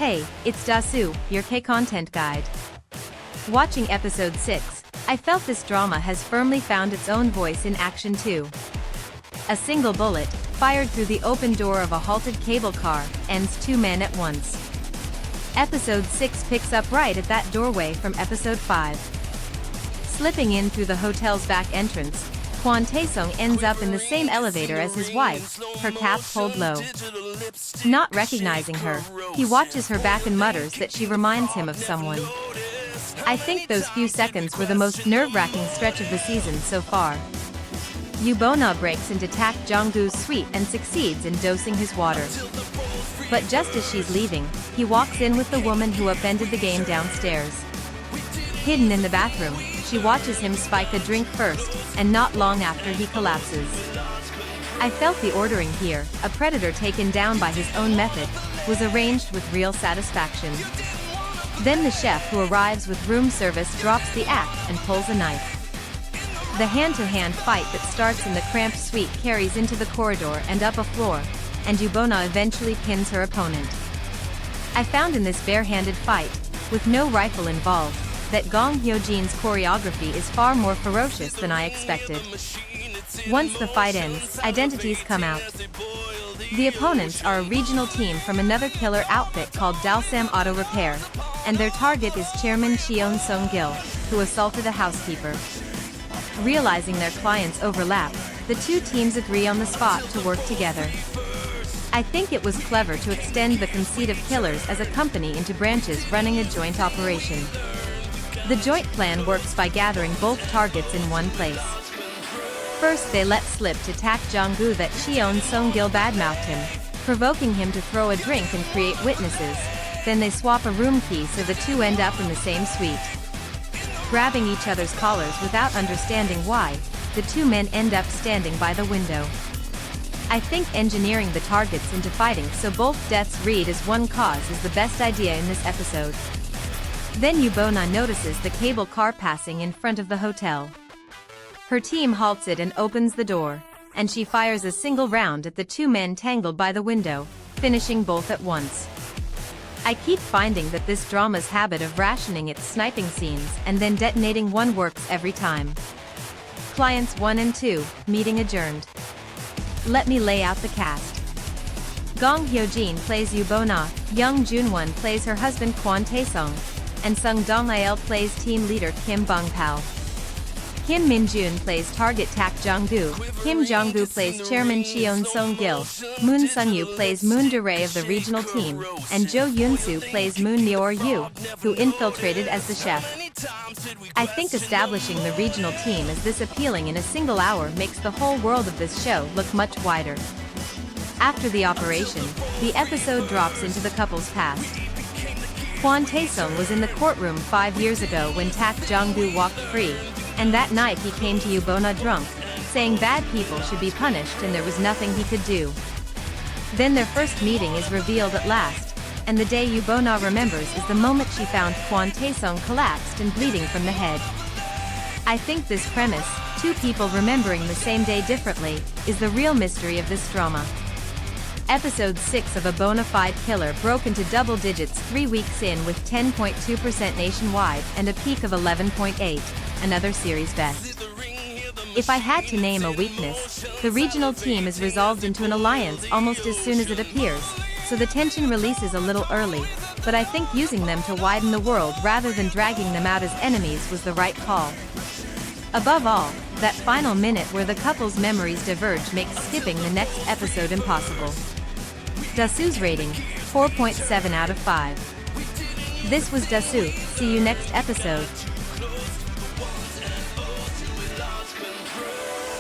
Hey, it's Dasu, your K-content guide. Watching episode 6, I felt this drama has firmly found its own voice in action too. A single bullet, fired through the open door of a halted cable car, ends 2 men at once. Episode 6 picks up right at that doorway from episode 5. Slipping in through the hotel's back entrance, Kwon Tae-sung ends up in the same elevator as his wife, her cap pulled low. Not recognizing her, he watches her back and mutters that she reminds him of someone. I think those few seconds were the most nerve-wracking stretch of the season so far. A Bona breaks into Tak Jong-goo's suite and succeeds in dosing his water. But just as she's leaving, he walks in with the woman who upended the game downstairs. Hidden in the bathroom, she watches him spike a drink first, and not long after he collapses. I felt the ordering here, a predator taken down by his own method, was arranged with real satisfaction. Then the chef who arrives with room service drops the act and pulls a knife. The hand-to-hand fight that starts in the cramped suite carries into the corridor and up a floor, and A Bona eventually pins her opponent. I found in this bare-handed fight, with no rifle involved, that Gong Hyo-jin's choreography is far more ferocious than I expected. Once the fight ends, identities come out. The opponents are a regional team from another killer outfit called Dalsam Auto Repair, and their target is Chairman Cheon Sung-gil, who assaulted a housekeeper. Realizing their clients overlap, the two teams agree on the spot to work together. I think it was clever to extend the conceit of killers as a company into branches running a joint operation. The joint plan works by gathering both targets in one place. First they let slip to Tak Jong-goo that Cheon Sung-gil badmouthed him, provoking him to throw a drink and create witnesses, then they swap a room key so the two end up in the same suite. Grabbing each other's collars without understanding why, the two men end up standing by the window. I think engineering the targets into fighting so both deaths read as one cause is the best idea in this episode. Then A Bona notices the cable car passing in front of the hotel. Her team halts it and opens the door, and she fires a single round at the two men tangled by the window, finishing both at once. I keep finding that this drama's habit of rationing its sniping scenes and then detonating one works every time. Clients 1 and 2, meeting adjourned. Let me lay out the cast. Gong Hyo-jin plays A Bona, Young Jun-won plays her husband Kwon Tae-sung, and Sung Dong-il plays team leader Kim Bong-pal. Kim Min-jun plays target Tak Jong-goo, Kim Jong-goo plays chairman Cheon Sung-gil, Moon Sung-yu plays Moon Do-rae of the regional team, and Jo Yoon-soo plays Moon Myor-yu, who infiltrated as the chef. I think establishing the regional team as this appealing in a single hour makes the whole world of this show look much wider. After the operation, the episode drops into the couple's past. Kwon Tae-sung was in the courtroom 5 years ago when Tak Jong-goo walked free, and that night he came to A Bona drunk, saying bad people should be punished and there was nothing he could do. Then their first meeting is revealed at last, and the day A Bona remembers is the moment she found Kwon Tae-sung collapsed and bleeding from the head. I think this premise, two people remembering the same day differently, is the real mystery of this drama. Episode 6 of A Bona Fide Killer broke into double digits 3 weeks in with 10.2% nationwide and a peak of 11.8, another series best. If I had to name a weakness, the regional team is resolved into an alliance almost as soon as it appears, so the tension releases a little early, but I think using them to widen the world rather than dragging them out as enemies was the right call. Above all, that final minute where the couple's memories diverge makes skipping the next episode impossible. Dasu's rating, 4.7 out of 5. This was Dasu, see you next episode.